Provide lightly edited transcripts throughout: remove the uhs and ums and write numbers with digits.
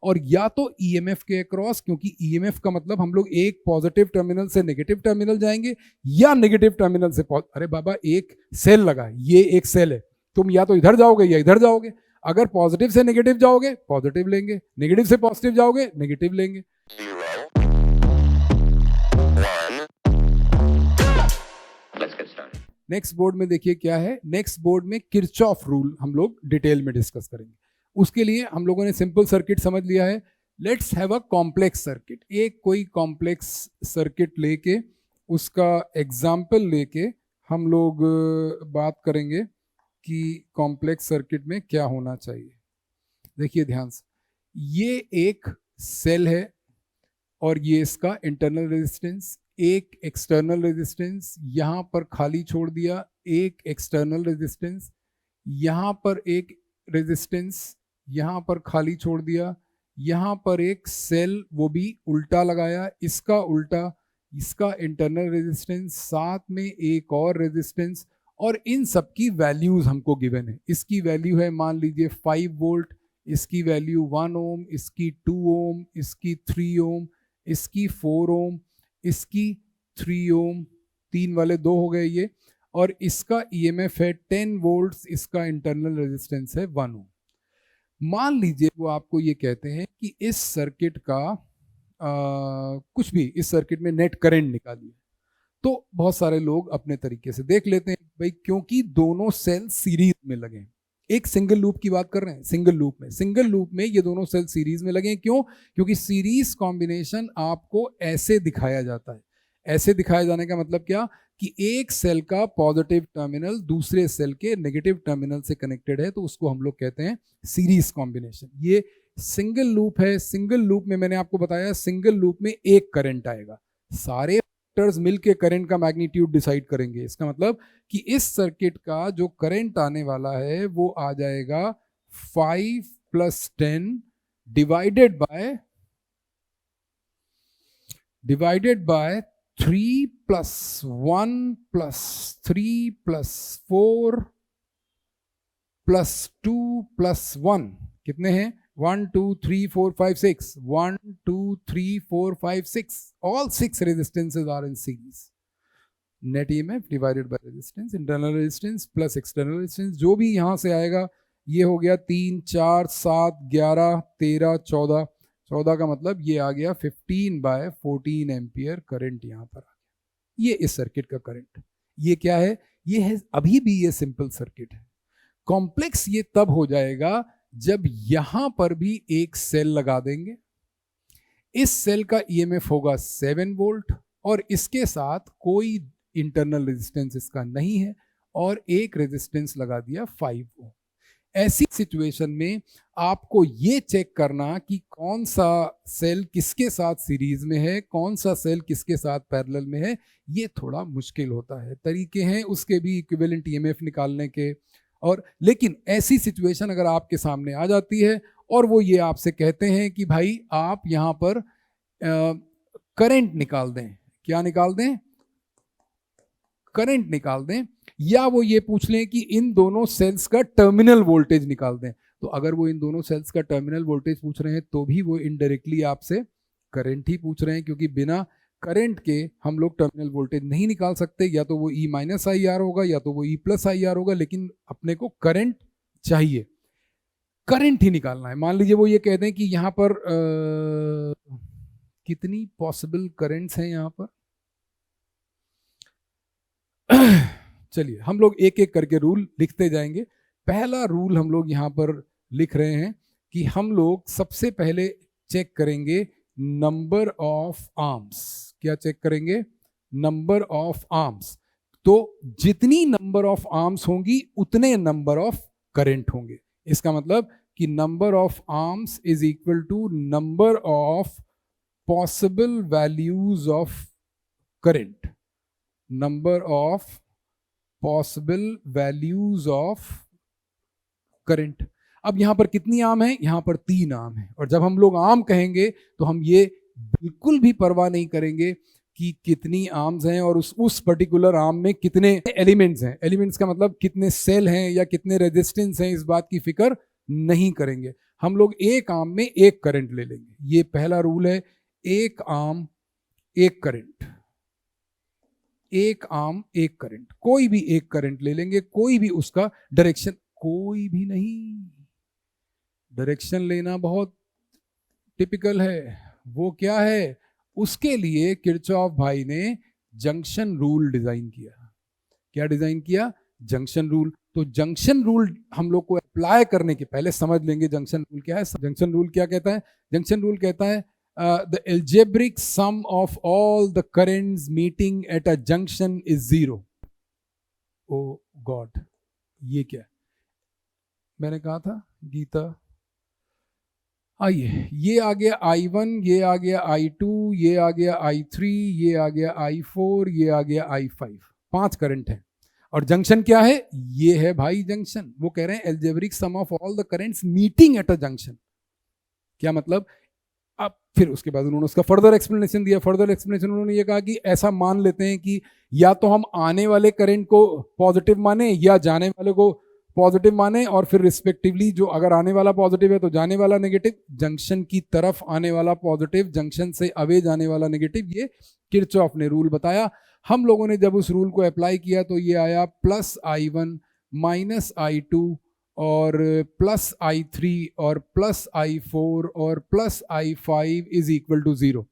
और या तो ईएमएफ के अक्रॉस, क्योंकि ईएमएफ का मतलब हम लोग एक पॉजिटिव टर्मिनल से नेगेटिव टर्मिनल जाएंगे या नेगेटिव टर्मिनल से अरे बाबा एक सेल लगा, ये एक सेल है, तुम या तो इधर जाओगे या इधर जाओगे। अगर पॉजिटिव से नेगेटिव जाओगे पॉजिटिव लेंगे, नेगेटिव से पॉजिटिव जाओगे नेगेटिव लेंगे। नेक्स्ट बोर्ड में देखिए क्या है, नेक्स्ट बोर्ड में किरचॉफ रूल हम लोग डिटेल में डिस्कस करेंगे। उसके लिए हम लोगों ने सिंपल सर्किट समझ लिया है, let's have a complex circuit. एक कोई कॉम्प्लेक्स सर्किट लेके उसका एग्जाम्पल लेके हम लोग बात करेंगे कि कॉम्प्लेक्स सर्किट में क्या होना चाहिए। देखिए ध्यान से, ये एक सेल है और ये इसका इंटरनल रेजिस्टेंस, एक एक्सटर्नल रेजिस्टेंस यहाँ पर खाली छोड़ दिया, एक एक्सटर्नल रेजिस्टेंस, यहाँ पर एक रेजिस्टेंस यहाँ पर खाली छोड़ दिया, यहाँ पर एक सेल वो भी उल्टा लगाया, इसका उल्टा, इसका इंटरनल रेजिस्टेंस, साथ में एक और रेजिस्टेंस, और इन सब की वैल्यूज हमको गिवन है। इसकी वैल्यू है मान लीजिए 5 वोल्ट, इसकी वैल्यू 1 ओम, इसकी 2 ओम, इसकी 3 ओम, इसकी 4 ओम, इसकी 3 ओम, 3 वाले 2 हो गए ये, और इसका ईएमएफ है 10 वोल्ट्स, इसका इंटरनल रेजिस्टेंस है 1 ओम। मान लीजिए वो आपको ये कहते हैं कि इस सर्किट का कुछ भी इस सर्किट में नेट करंट निकालिए, तो बहुत सारे लोग अपने तरीके से देख लेते हैं भाई, क्योंकि दोनों सेल सीरीज में लगे हैं। एक सिंगल लूप की बात कर रहे हैं, सिंगल लूप में ये दोनों सेल सीरीज में लगे हैं। क्यों? क्योंकि सीरीज कॉम्बिनेशन आपको ऐसे दिखाया जाता है। ऐसे दिखाया जाने का मतलब क्या कि एक सेल का पॉजिटिव टर्मिनल दूसरे सेल के नेगेटिव टर्मिनल से कनेक्टेड है, तो उसको हम लोग कहते हैं सीरीज कॉम्बिनेशन। ये सिंगल लूप है। सिंगल लूप में मैंने आपको बताया, सिंगल लूप में एक करंट आएगा, सारे फैक्टर्स मिलके करंट का मैग्नीट्यूड डिसाइड करेंगे। इसका मतलब कि इस सर्किट का जो करंट आने वाला है वो आ जाएगा 5 + 10 डिवाइडेड बाय 3 + 1 + 3 + 4 + 2 + 1, कितने हैं? 1 2 3 4 5 6, 1 2 3 4 5 6, all 6 resistances are in series. Net EMF divided by resistance, internal resistance plus external resistance, जो भी यहाँ से आएगा ये हो गया 3 4 7 11 13 14, 14 का मतलब ये आ गया 15/14 एम्पियर करंट यहाँ पर आ गया। ये इस सर्किट का करंट। ये क्या है? ये है, अभी भी ये सिंपल सर्किट है। कॉम्प्लेक्स ये तब हो जाएगा जब यहां पर भी एक सेल लगा देंगे। इस सेल का ईएमएफ होगा 7 वोल्ट और इसके साथ कोई इंटरनल रेजिस्टेंस इसका नहीं है, और एक रेजिस्टेंस लगा दिया 5 ओम। ऐसी सिचुएशन में आपको ये चेक करना कि कौन सा सेल किसके साथ सीरीज में है, कौन सा सेल किसके साथ पैरेलल में है, ये थोड़ा मुश्किल होता है। तरीके हैं उसके भी इक्विवेलेंट ईएमएफ निकालने के, और लेकिन ऐसी सिचुएशन अगर आपके सामने आ जाती है और वो ये आपसे कहते हैं कि भाई आप यहाँ पर करंट निकाल दें, क्या निकाल दें? करंट निकाल दें, या वो ये पूछ लें कि इन दोनों सेल्स का टर्मिनल वोल्टेज निकाल दें, तो अगर वो इन दोनों सेल्स का टर्मिनल वोल्टेज पूछ रहे हैं तो भी वो इनडायरेक्टली आपसे करंट ही पूछ रहे हैं, क्योंकि बिना करंट के हम लोग टर्मिनल वोल्टेज नहीं निकाल सकते। या तो वो E-IR होगा या तो वो E+IR होगा, लेकिन अपने को करंट चाहिए, करंट ही निकालना है। मान लीजिए वो ये कहते हैं कि यहाँ पर कितनी पॉसिबल करंट्स हैं यहाँ पर। चलिए हम लोग एक एक करके रूल लिखते जाएंगे। पहला रूल हम लोग यहाँ पर लिख रहे हैं कि हम लोग सबसे पहले चेक करेंगे नंबर ऑफ आर्म्स। क्या चेक करेंगे? Number of arms. तो जितनी नंबर ऑफ आर्म्स होंगी उतने नंबर ऑफ करंट होंगे। इसका मतलब कि number of arms is equal to number of possible values of current, number of possible values of current. अब यहां पर कितनी आर्म है? यहां पर 3 आर्म है, और जब हम लोग आर्म कहेंगे तो हम ये बिल्कुल भी परवाह नहीं करेंगे कि कितनी आर्म्स हैं और उस पर्टिकुलर आर्म में कितने एलिमेंट्स हैं। एलिमेंट्स का मतलब कितने सेल हैं या कितने रेजिस्टेंस हैं, इस बात की फिक्र नहीं करेंगे। हम लोग एक आर्म में एक करंट ले लेंगे, ये पहला रूल है, एक आर्म एक करंट, एक आर्म एक करंट, कोई भी एक करंट ले लेंगे, कोई भी उसका डायरेक्शन, कोई भी नहीं, डायरेक्शन लेना बहुत टिपिकल है, वो क्या है, उसके लिए किरचॉफ भाई ने जंक्शन रूल डिजाइन किया। क्या डिजाइन किया, जंक्शन रूल। तो जंक्शन रूल हम लोग को अप्लाई करने के पहले समझ लेंगे जंक्शन रूल क्या है। जंक्शन रूल क्या कहता है, जंक्शन रूल कहता है the algebraic sum of all the currents meeting at a junction is zero। oh god, ये क्या, मैंने कहा था गीता, आइए, ये आ गया I1, ये आ गया I2, ये आ गया I3, ये आ गया I4, ये आ गया I5, 5 करंट है। और जंक्शन क्या है, ये है भाई जंक्शन। वो कह रहे हैं algebraic sum of all the currents meeting at a junction। क्या मतलब, अब फिर उसके बाद उन्होंने उसका फर्दर एक्सप्लेनेशन दिया। फर्दर एक्सप्लेनेशन उन्होंने ये कहा कि ऐसा मान लेते हैं कि या तो हम आने वाले करंट को पॉजिटिव माने या जाने वाले को पॉजिटिव माने, और फिर रिस्पेक्टिवली जो अगर आने वाला पॉजिटिव है तो जाने वाला नेगेटिव, जंक्शन की तरफ आने वाला पॉजिटिव, जंक्शन से अवे जाने वाला नेगेटिव, ये किरचॉफ ने रूल बताया। हम लोगों ने जब उस रूल को अप्लाई किया तो ये आया +I1 -I2 और +I3 और +I4 और +I5 इज इक्वल टू 0।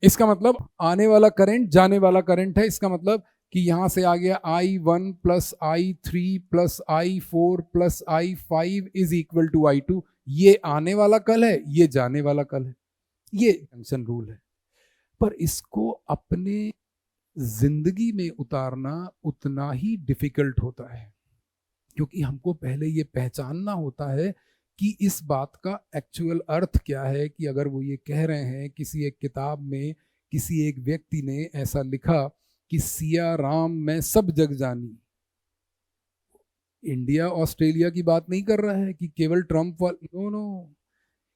इसका मतलब आने वाला करंट जाने वाला करंट है। इसका मतलब कि यहां से आ गया I1 +I3 +I4 +I5 is equal to I2। ये आने वाला कल है, ये जाने वाला कल है, ये जंक्शन रूल है। पर इसको अपने जिंदगी में उतारना उतना ही डिफिकल्ट होता है, क्योंकि हमको पहले ये पहचानना होता है कि इस बात का एक्चुअल अर्थ क्या है। कि अगर वो ये कह रहे हैं, किसी एक किताब में किसी एक व्यक्ति ने ऐसा लिखा कि सिया राम मैं सब जग जानी, इंडिया ऑस्ट्रेलिया की बात नहीं कर रहा है कि केवल ट्रंप वाले, no no,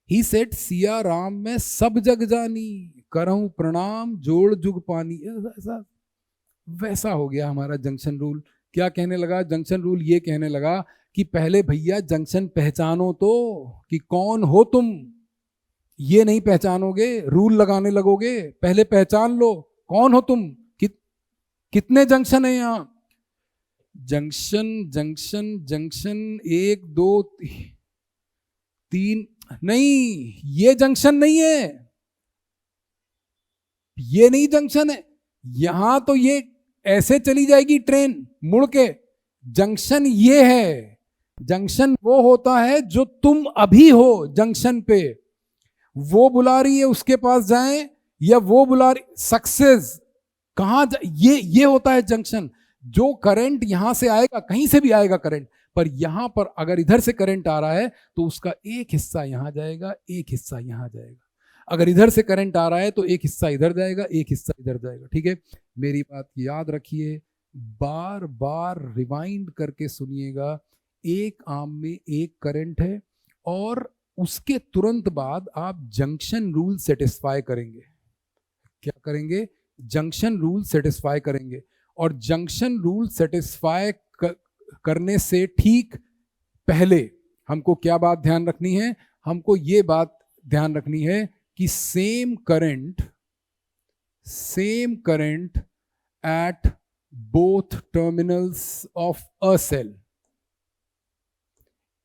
he said Siya Ram मैं सब जग जानी, करहूं प्रणाम जोड़ जुग पानी। ऐसा वैसा हो गया हमारा जंक्शन रूल। क्या कहने लगा जंक्शन रूल, ये कहने लगा कि पहले भैया जंक्शन पहचानो तो कि कौन हो तुम, ये नहीं पहचानोगे रूल लगाने लगोगे, पहले पहचान लो कौन हो तुम, कितने जंक्शन है यहाँ, जंक्शन जंक्शन जंक्शन 1 2 3 नहीं, ये जंक्शन नहीं है, ये नहीं जंक्शन है। यहां तो ये ऐसे चली जाएगी ट्रेन मुड़ के, जंक्शन ये है। जंक्शन वो होता है जो तुम अभी हो जंक्शन पे, वो बुला रही है उसके पास जाएं, या वो बुला रही, सक्सेस कहां ये होता है जंक्शन। जो करंट यहां से आएगा, कहीं से भी आएगा करंट, पर यहां पर अगर इधर से करंट आ रहा है तो उसका एक हिस्सा यहां जाएगा, एक हिस्सा यहां जाएगा। अगर इधर से करंट आ रहा है तो एक हिस्सा इधर जाएगा, एक हिस्सा इधर जाएगा। ठीक है, मेरी बात याद रखिए, बार बार रिवाइंड करके सुनिएगा। एक आर्म में एक करंट है और उसके तुरंत बाद आप जंक्शन रूल सेटिस्फाई करेंगे। क्या करेंगे, जंक्शन रूल सेटिस्फाई करेंगे। और जंक्शन रूल सेटिस्फाई करने से ठीक पहले हमको क्या बात ध्यान रखनी है, हमको ये बात ध्यान रखनी है कि same current at both terminals of a cell,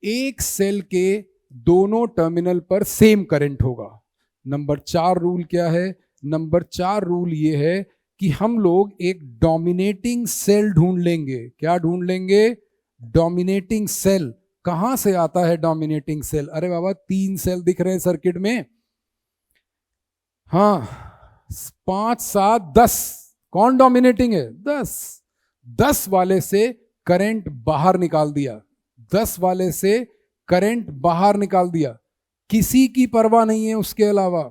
एक सेल के दोनों टर्मिनल पर सेम करंट होगा। नंबर 4 रूल क्या है, नंबर 4 रूल ये है कि हम लोग एक डोमिनेटिंग सेल ढूंढ लेंगे। क्या ढूंढ लेंगे, डोमिनेटिंग सेल। कहां से आता है डोमिनेटिंग सेल, अरे बाबा 3 सेल दिख रहे हैं सर्किट में, हाँ 5 7 10, कौन डोमिनेटिंग है, 10 वाले से करंट बाहर निकाल दिया, 10 वाले से करंट बाहर निकाल दिया, किसी की परवाह नहीं है उसके अलावा।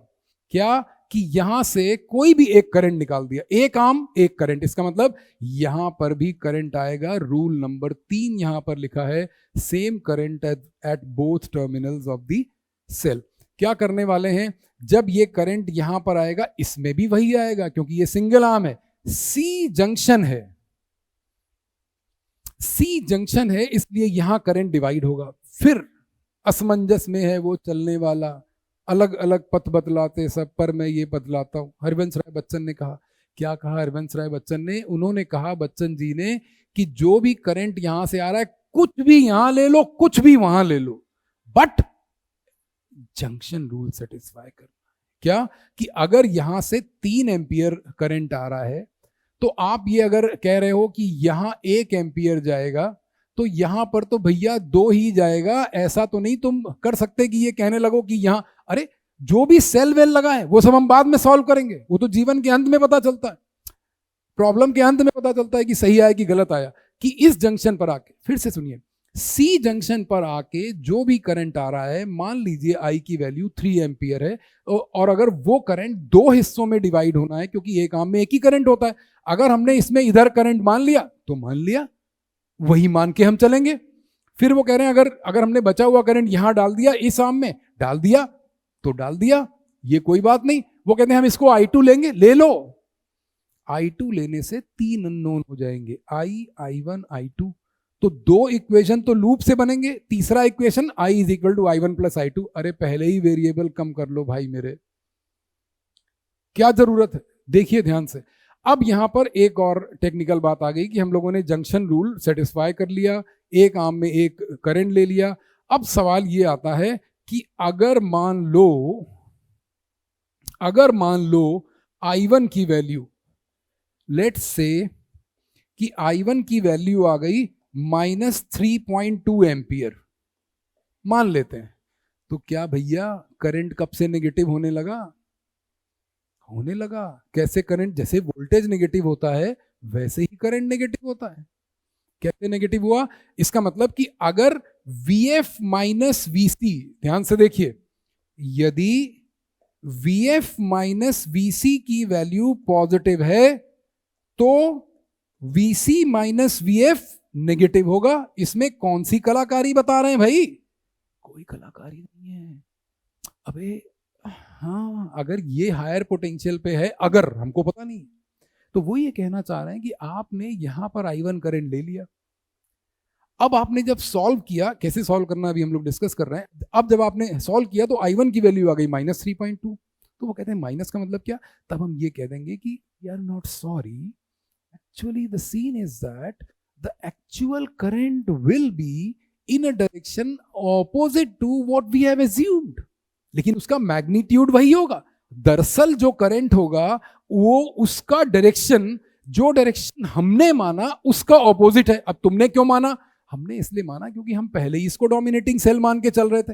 क्या कि यहां से कोई भी एक करंट निकाल दिया, एक आर्म एक करंट, इसका मतलब यहां पर भी करंट आएगा। रूल नंबर 3 यहां पर लिखा है, same current at both terminals of the cell. क्या करने वाले हैं, जब ये करंट यहां पर आएगा इसमें भी वही आएगा, क्योंकि ये सिंगल आर्म है, सी जंक्शन है, सी जंक्शन है, इसलिए यहां करंट डिवाइड होगा। फिर असमंजस में है वो चलने वाला, अलग अलग पथ बतलाते सब, पर मैं ये बतलाता हूँ। हरिवंश राय बच्चन ने कहा, क्या कहा हरिवंश राय बच्चन ने? उन्होंने कहा, बच्चन जी ने, कि जो भी करंट यहां से आ रहा है, कुछ भी यहां ले लो, कुछ भी वहां ले लो, बट जंक्शन रूल सेटिस्फाई करना। क्या? कि अगर यहां से 3 एम्पियर करंट आ रहा है, तो आप ये अगर कह रहे हो कि यहां 1 एम्पियर जाएगा, तो यहां पर तो भैया 2 ही जाएगा। ऐसा तो नहीं तुम कर सकते कि ये कहने लगो कि यहां, अरे जो भी सेल वेल लगा है वो सब हम बाद में सॉल्व करेंगे, वो तो जीवन के अंत में पता चलता है, प्रॉब्लम के अंत में पता चलता है कि सही आया कि गलत आया। कि इस जंक्शन पर आके, फिर से सुनिए, सी जंक्शन पर आके जो भी करंट आ रहा है, मान लीजिए आई की वैल्यू 3 एम्पियर है, और अगर वो करंट 2 हिस्सों में डिवाइड होना है, क्योंकि एक आर्म में एक ही करंट होता है, अगर हमने इसमें इधर करंट मान लिया तो मान लिया, वही मान के हम चलेंगे। फिर वो कह रहे हैं अगर अगर हमने बचा हुआ करंट यहां डाल दिया, इस आर्म में डाल दिया तो डाल दिया, ये कोई बात नहीं। वो कहते हैं हम इसको I2 लेंगे, ले लो। I2 लेने से 3 अननोन हो जाएंगे, I1 I2, तो 2 इक्वेशन तो लूप से बनेंगे। तीसरा equation I is equal to I1 plus I2। अरे पहले ही वेरिएबल कम कर लो भाई मेरे, क्या जरूरत है? देखिए ध्यान से। अब यहां पर एक और टेक्निकल बात आ गई कि हम लोगों ने जंक्शन रूल सेटिस्फाई कर लिया, एक आर्म में एक करंट ले लिया। अब सवाल ये आता है कि अगर मान लो I1 की वैल्यू, लेट्स से कि I1 की वैल्यू आ गई -3.2 एम्पियर, मान लेते हैं, तो क्या भैया करंट कब से नेगेटिव होने लगा? होने लगा। कैसे करंट? जैसे वोल्टेज नेगेटिव होता है वैसे ही करंट नेगेटिव होता है। कैसे नेगेटिव हुआ? इसका मतलब कि अगर VF माइनस VC, ध्यान से देखिए, यदि VF माइनस VC की वैल्यू पॉजिटिव है तो VC माइनस VF नेगेटिव होगा। इसमें कौन सी कलाकारी बता रहे हैं भाई? कोई कलाकारी नहीं है। अबे हाँ, अगर ये हायर पोटेंशियल पे है, अगर हमको पता नहीं, तो वो ये कहना चाह रहे हैं कि आपने यहां पर I1 करंट ले लिया। अब आपने जब सॉल्व किया, कैसे सॉल्व करना अभी हम लोग डिस्कस कर रहे हैं। अब जब आपने सॉल्व किया तो I1 की वैल्यू आ गई -3.2। तो वो कहते हैं माइनस का मतलब क्या? तब हम ये कह देंगे कि यार not sorry, actually the scene is that the actual current will be in a direction opposite to what we have assumed, लेकिन उसका मैग्नीट्यूड वही होगा। दरअसल जो करंट होगा वो उसका डायरेक्शन, जो डायरेक्शन हमने माना उसका ऑपोजिट है। अब तुमने क्यों माना? हमने इसलिए माना क्योंकि हम पहले ही इसको डोमिनेटिंग सेल मान के चल रहे थे।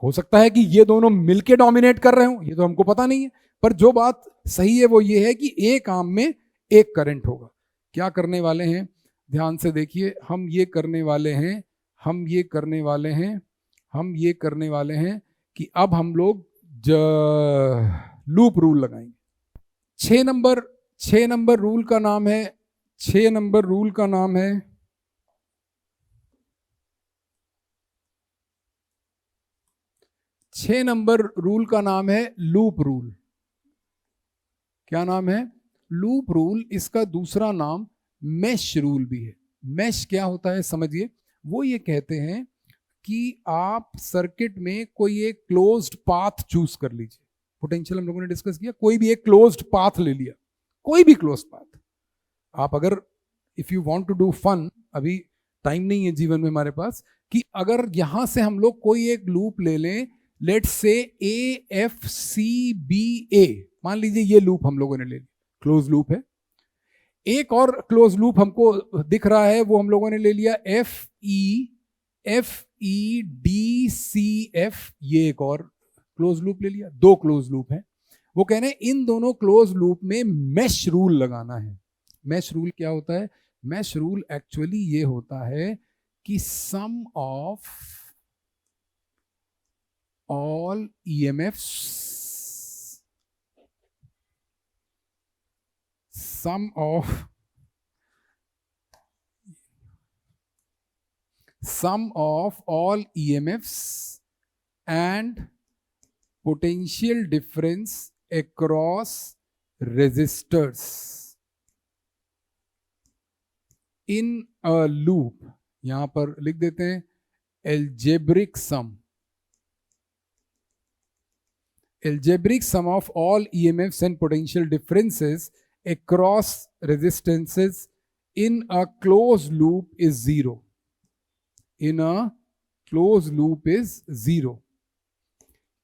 हो सकता है कि ये दोनों मिलके डोमिनेट कर रहे हो, ये तो हमको पता नहीं है, पर जो बात सही है वो ये है कि एक आर्म में एक करंट होगा। क्या करने वाले हैं? ध्यान से देखिए, हम ये करने वाले हैं कि अब हम लोग लूप रूल लगाएंगे। 6 नंबर रूल का नाम है 6 नंबर रूल का नाम है 6 नंबर रूल का नाम है लूप रूल। क्या नाम है? Loop rule. इसका दूसरा नाम मैश रूल भी है। मैश क्या होता है समझिए, वो ये कहते हैं कि आप सर्किट में कोई एक क्लोज्ड पाथ चूज कर लीजिए। पोटेंशियल हम लोगों ने डिस्कस किया, कोई भी एक क्लोज्ड पाथ ले लिया, कोई भी क्लोज्ड पाथ। आप अगर if you want to do fun, अभी टाइम नहीं है जीवन में हमारे पास, कि अगर यहां से हम लोग कोई एक लूप ले लें, लेट्स से AFCBA, मान लीजिए ये लूप हम लोगों ने ले लिया, क्लोज लूप है। एक और क्लोज लूप हमको दिख रहा है, वो हम लोगों ने ले लिया FEDCF, ये एक और क्लोज लूप ले लिया। 2 क्लोज लूप है। वो कह रहे हैं इन दोनों क्लोज लूप में मैश रूल लगाना है। मैश रूल क्या होता है? मैश रूल एक्चुअली ये होता है कि सम of all EMFs, sum of all EMFs and potential difference across resistors in a loop, यहां पर लिख देते हैं algebraic sum of all EMFs and potential differences across resistances in a closed loop is zero. In a closed loop is zero.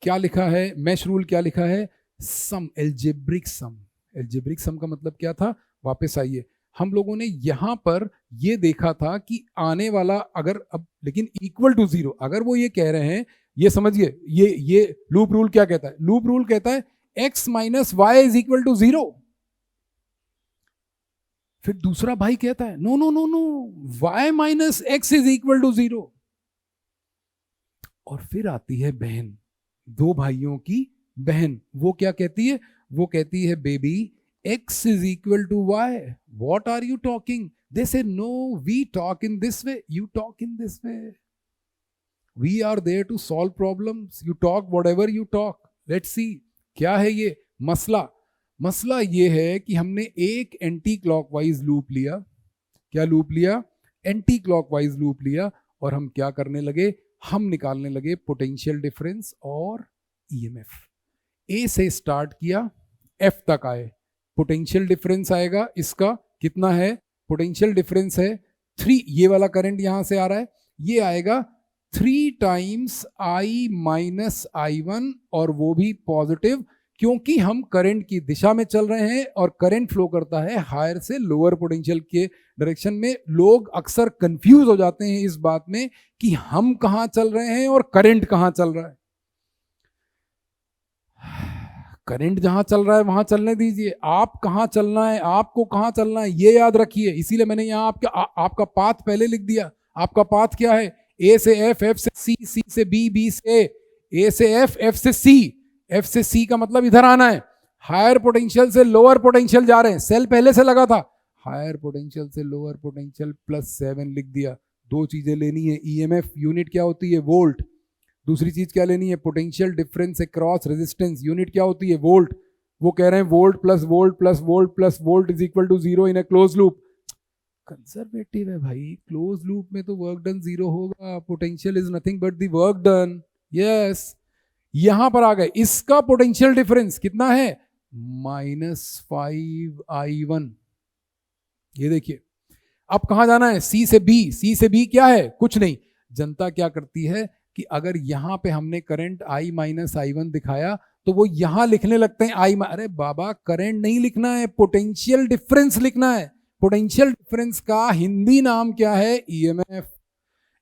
क्या लिखा है mash rule? क्या लिखा है? सम, एल्जेब्रिक सम. एल्जेब्रिक सम का मतलब क्या था? वापस आइए, हम लोगों ने यहां पर ये देखा था कि आने वाला अगर अब लेकिन इक्वल टू जीरो, अगर वो ये कह रहे हैं, ये समझिए, ये लूप रूल क्या कहता है? लूप रूल कहता है x minus Y is equal to zero. फिर दूसरा भाई कहता है no no no no, y minus X is equal to zero. और फिर आती है बहन, दो भाइयों की बहन, वो क्या कहती है? वो कहती है baby x is equal to y. What are you talking? They say no, we talk in this way, you talk in this way. We are there to solve problems. You talk whatever you talk. Let's see. क्या है ये मसला? मसला ये है कि हमने एक एंटी क्लॉकवाइज लूप लिया. क्या लूप लिया? एंटी क्लॉकवाइज लूप लिया. और हम क्या करने लगे? हम निकालने लगे पोटेंशियल डिफरेंस और ईएमएफ. ए से स्टार्ट किया, एफ तक आए. पोटेंशियल डिफरेंस आएगा इसका कितना है? पोटेंशियल डिफरेंस है 3. ये वाला करंट यहां से आ रहा है, ये आएगा 3 टाइम्स आई माइनस I1, और वो भी पॉजिटिव, क्योंकि हम करंट की दिशा में चल रहे हैं और करंट फ्लो करता है हायर से लोअर पोटेंशियल के डायरेक्शन में. लोग अक्सर कंफ्यूज हो जाते हैं इस बात में कि हम कहां चल रहे हैं और करंट कहां चल रहा है. करंट जहां चल रहा है वहां चलने दीजिए, आप कहां चलना है, आपको कहां चलना है, ये याद रखिए. इसीलिए मैंने यहां आपका पाथ पहले लिख दिया. आपका पाथ क्या है? ए से एफ, एफ से सी, सी से बी, बी से ए से एफ, एफ से सी. एफ से सी का मतलब इधर आना है. हायर पोटेंशियल से लोअर पोटेंशियल जा रहे हैं. सेल पहले से लगा था, हायर पोटेंशियल से लोअर पोटेंशियल +7 लिख दिया. दो चीजें लेनी है. ईएमएफ यूनिट क्या होती है? वोल्ट. दूसरी चीज क्या लेनी है? Potential difference across resistance, unit क्या होती है? वोल्ट. वो कह रहे हैं volt plus volt plus volt plus volt is equal to zero in a close loop. Conservative है भाई, क्लोज लूप में तो वर्क डन जीरो होगा. Potential is nothing but the work done. Yes, यहां पर आ गए. इसका पोटेंशियल डिफरेंस कितना है? -5I1. ये देखिए, अब कहां जाना है? सी से बी. सी से बी क्या है? कुछ नहीं. जनता क्या करती है कि अगर यहां पे हमने करंट I माइनस I1 दिखाया तो वो यहां लिखने लगते हैं I. अरे बाबा, करंट नहीं लिखना है, पोटेंशियल डिफरेंस लिखना है. पोटेंशियल डिफरेंस का हिंदी नाम क्या है? ईएमएफ.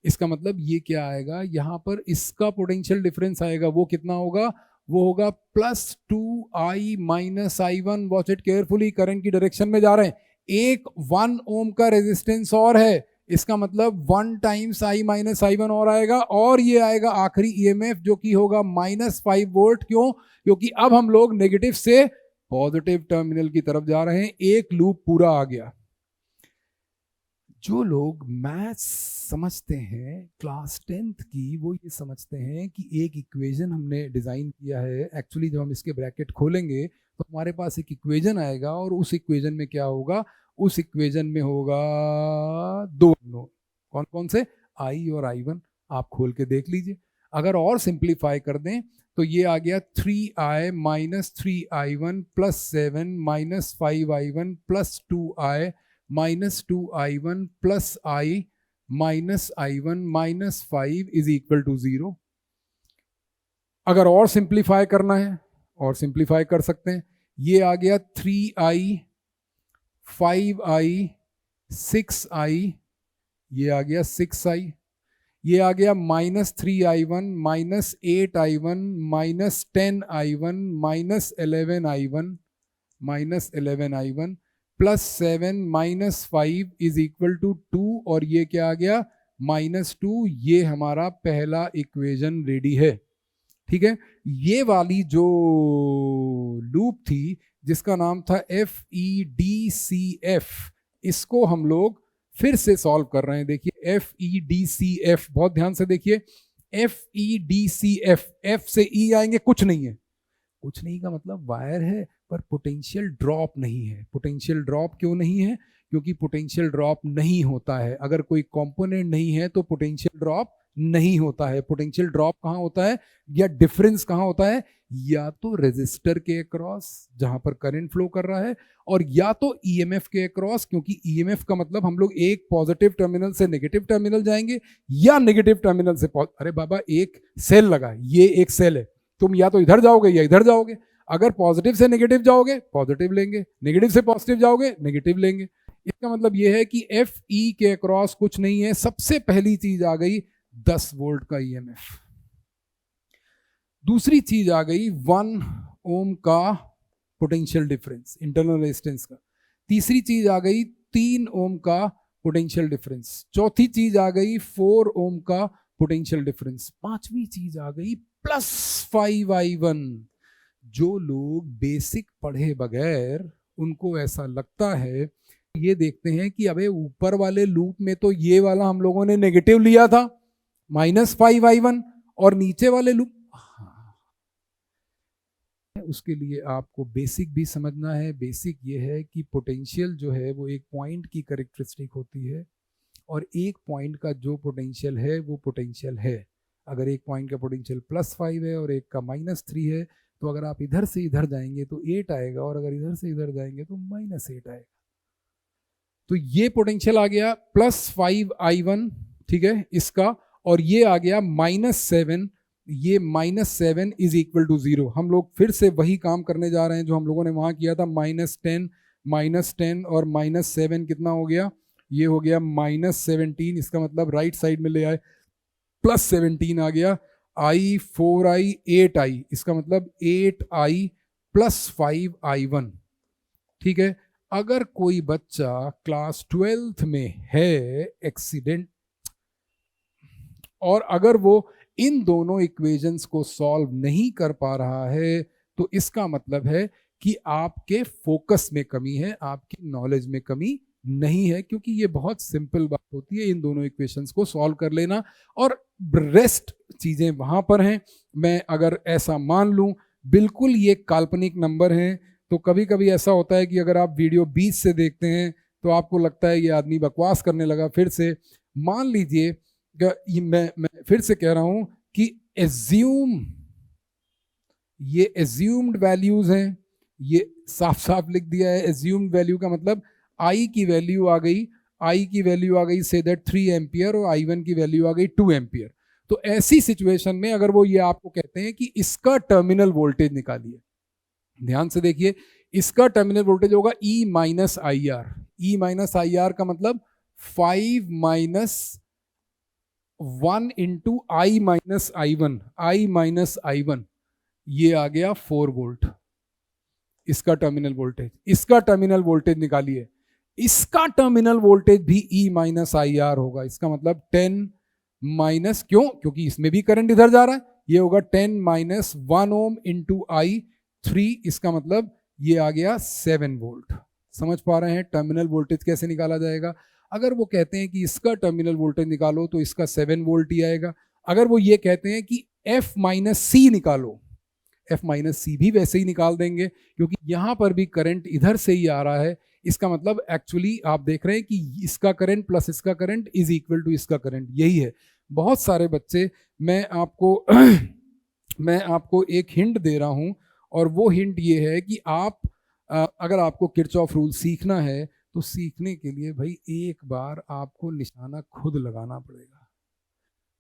इसका मतलब ये क्या आएगा? यहां पर इसका पोटेंशियल डिफरेंस आएगा, वो कितना होगा? वो होगा +2I minus I1. Watch it carefully, current की डायरेक्शन में जा रहे हैं. एक 1 ओम का रेजिस्टेंस और है, इसका मतलब 1 टाइम्स I माइनस I1 और आएगा, और ये आएगा आखिरी ईएमएफ जो कि होगा -5 वोल्ट. क्यों? क्योंकि अब हम लोग नेगेटिव से पॉजिटिव टर्मिनल की तरफ जा रहे हैं. एक लूप पूरा आ गया. जो लोग मैथ्स समझते हैं क्लास 10th की, वो ये समझते हैं कि एक इक्वेशन हमने डिज़ाइन किया है. एक्चुअली जब हम इसके ब्रैकेट खोलेंगे तो हमारे पास एक इक्वेशन आएगा, और उस इक्वेशन में क्या होगा? उस इक्वेशन में होगा दो नो. कौन कौन से? I और I1. आप खोल के देख लीजिए. अगर और सिंप्लीफाई कर दें तो ये आ गया 3I minus 3I1 +7 minus 5I1 +2I minus 2I1 plus I minus I1 minus 5 is equal to 0. अगर और सिंप्लीफाई करना है और सिंप्लीफाई कर सकते हैं. ये आ गया 3I 5I 6I, ये आ गया 6I, ये आ गया -3I1 -8I1 -10I1 -11I1 +7 -5 is equal to 2. और ये क्या आ गया? -2. ये हमारा पहला इक्वेशन रेडी है. ठीक है. ये वाली जो लूप थी जिसका नाम था FEDCF, इसको हम लोग फिर से सॉल्व कर रहे हैं. देखिए FEDCF, बहुत ध्यान से देखिए. FEDCF, F से E आएंगे, कुछ नहीं है. कुछ नहीं का मतलब वायर है पर पोटेंशियल ड्रॉप नहीं है. पोटेंशियल ड्रॉप क्यों नहीं है? क्योंकि पोटेंशियल ड्रॉप नहीं होता है. अगर कोई कंपोनेंट नहीं है तो पोटेंशियल ड्रॉप नहीं होता है। पोटेंशियल ड्रॉप कहाँ होता है या डिफरेंस कहाँ होता है, या तो रेजिस्टर के अक्रॉस जहां पर करंट फ्लो कर रहा है, और या तो ईएमएफ के अक्रॉस, क्योंकि ईएमएफ का मतलब हम लोग एक पॉजिटिव टर्मिनल से नेगेटिव टर्मिनल जाएंगे या नेगेटिव टर्मिनल से अरे बाबा एक सेल लगा, ये एक सेल है, तुम या तो इधर जाओगे या इधर जाओगे। अगर पॉजिटिव से नेगेटिव जाओगे पॉजिटिव लेंगे, नेगेटिव से पॉजिटिव जाओगे नेगेटिव लेंगे। इसका मतलब यह है कि एफ ई के अक्रॉस कुछ नहीं है। सबसे पहली चीज आ गई 10 वोल्ट का ईएमएफ, दूसरी चीज आ गई 1 ओम का पोटेंशियल डिफरेंस इंटरनल रेजिस्टेंस का, तीसरी चीज आ गई 3 ओम का पोटेंशियल डिफरेंस, चौथी चीज आ गई 4 ओम का पोटेंशियल डिफरेंस, पांचवी चीज आ गई +5I1। जो लोग बेसिक पढ़े बगैर उनको ऐसा लगता है, ये देखते हैं कि अबे ऊपर वाले लूप में तो ये वाला हम लोगों ने नेगेटिव लिया था -5I1, और नीचे वाले लूप, उसके लिए आपको बेसिक भी समझना है। बेसिक ये है कि पोटेंशियल जो है वो एक पॉइंट की कैरेक्टरिस्टिक होती है, और एक पॉइंट का जो पोटेंशियल है वो पोटेंशियल है। अगर एक पॉइंट का पोटेंशियल +5 है और एक का -3 है, तो अगर आप इधर से इधर जाएंगे तो 8 आएगा, और अगर इधर से इधर जाएंगे तो -8 आएगा। तो ये पोटेंशियल आ गया +5I1, ठीक है इसका, और ये आ गया -7, ये -7 इज इक्वल टू 0। हम लोग फिर से वही काम करने जा रहे हैं जो हम लोगों ने वहां किया था, -10 और -7 कितना हो गया, ये हो गया -17। इसका मतलब राइट साइड में ले आए, +17 आ गया, I 4I 8I, इसका मतलब 8I +5I1, ठीक है। अगर कोई बच्चा क्लास 12th में है एक्सीडेंट, और अगर वो इन दोनों इक्वेशंस को सॉल्व नहीं कर पा रहा है, तो इसका मतलब है कि आपके फोकस में कमी है, आपकी नॉलेज में कमी नहीं है, क्योंकि ये बहुत सिंपल बात होती है इन दोनों इक्वेशंस को सॉल्व कर लेना, और रेस्ट चीजें वहां पर हैं। मैं अगर ऐसा मान लूं, बिल्कुल ये काल्पनिक नंबर हैं, तो कभी कभी ऐसा होता है कि अगर आप वीडियो 20 से देखते हैं तो आपको लगता है ये आदमी बकवास करने लगा। फिर से मान लीजिए, मैं फिर से कह रहा हूं कि एज्यूम, ये एज्यूम्ड वैल्यूज हैं, ये साफ साफ लिख दिया है। एज्यूम्ड वैल्यू का मतलब आई की वैल्यू आ गई, आई की वैल्यू आ गई से दैट 3 एम्पियर, और I1 की वैल्यू आ गई 2 एम्पियर। तो ऐसी सिचुएशन में अगर वो ये आपको कहते हैं कि इसका टर्मिनल वोल्टेज निकालिए, ध्यान से देखिए, इसका टर्मिनल वोल्टेज होगा E minus I R. E minus I R का मतलब 5 - 1 into I minus I1, I minus I1, ये आ गया 4 वोल्ट इसका टर्मिनल वोल्टेज। इसका टर्मिनल वोल्टेज निकालिए, इसका टर्मिनल वोल्टेज भी E माइनस आई आर होगा। इसका मतलब 10 माइनस, क्यों, क्योंकि इसमें भी करंट इधर जा रहा है, ये होगा 10 माइनस 1 ओम इंटू I3, इसका मतलब ये आ गया 7 वोल्ट। समझ पा रहे हैं टर्मिनल वोल्टेज कैसे निकाला जाएगा? अगर वो कहते हैं कि इसका टर्मिनल वोल्टेज निकालो तो इसका 7 वोल्ट ही आएगा। अगर वो ये कहते हैं कि F माइनस सी निकालो, F माइनस सी भी वैसे ही निकाल देंगे, क्योंकि यहां पर भी करंट इधर से ही आ रहा है। इसका मतलब एक्चुअली आप देख रहे हैं कि इसका करंट प्लस इसका करंट इज इक्वल टू इसका करंट, यही है। बहुत सारे बच्चे, मैं आपको एक हिंट दे रहा हूं, और वो हिंट ये है कि आप अगर आपको किरचॉफ रूल सीखना है, तो सीखने के लिए भाई एक बार आपको निशाना खुद लगाना पड़ेगा।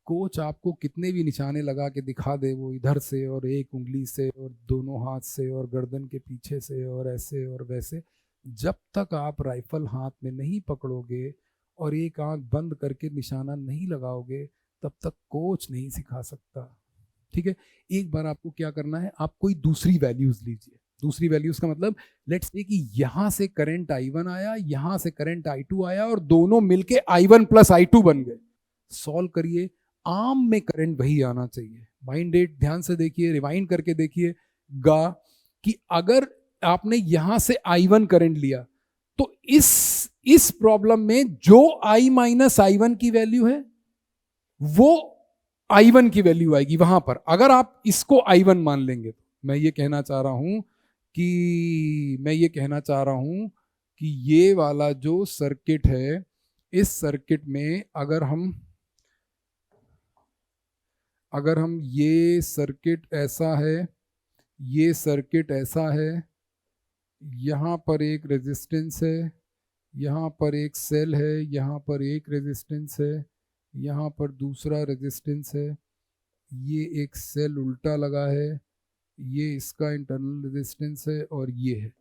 कोच आपको कितने भी निशाने लगा के दिखा दे, वो इधर से और एक उंगली से और दोनों हाथ से और गर्दन के पीछे से और ऐसे और वैसे, जब तक आप राइफल हाथ में नहीं पकड़ोगे और एक आंख बंद करके निशाना नहीं लगाओगे, तब तक कोच नहीं सिखा सकता। ठीक है, एक बार आपको क्या करना है, आप कोई दूसरी वैल्यूज लीजिए। दूसरी वैल्यूज का मतलब लेट्स से कि यहां से करंट I1 आया, यहां से करंट I2 आया, और दोनों मिलके I1 प्लस I2 बन गए। सॉल्व करिए, आर्म में करंट वही आना चाहिए। माइंड डेट ध्यान से देखिए, रिवाइंड करके देखिए गा कि अगर आपने यहां से I1 करंट लिया, तो इस प्रॉब्लम में जो I माइनस I1 की वैल्यू है वो I1 की वैल्यू आएगी वहां पर। अगर आप इसको I1 मान लेंगे, तो मैं ये कहना चाह रहा हूं कि ये वाला जो सर्किट है, इस सर्किट में अगर हम अगर हम ये सर्किट ऐसा है, ये सर्किट ऐसा है, यहाँ पर एक रेजिस्टेंस है, यहाँ पर एक सेल है, यहाँ पर एक रेजिस्टेंस है, यहाँ पर दूसरा रेजिस्टेंस है, ये एक सेल उल्टा लगा है, ये इसका इंटरनल रेजिस्टेंस है और ये है।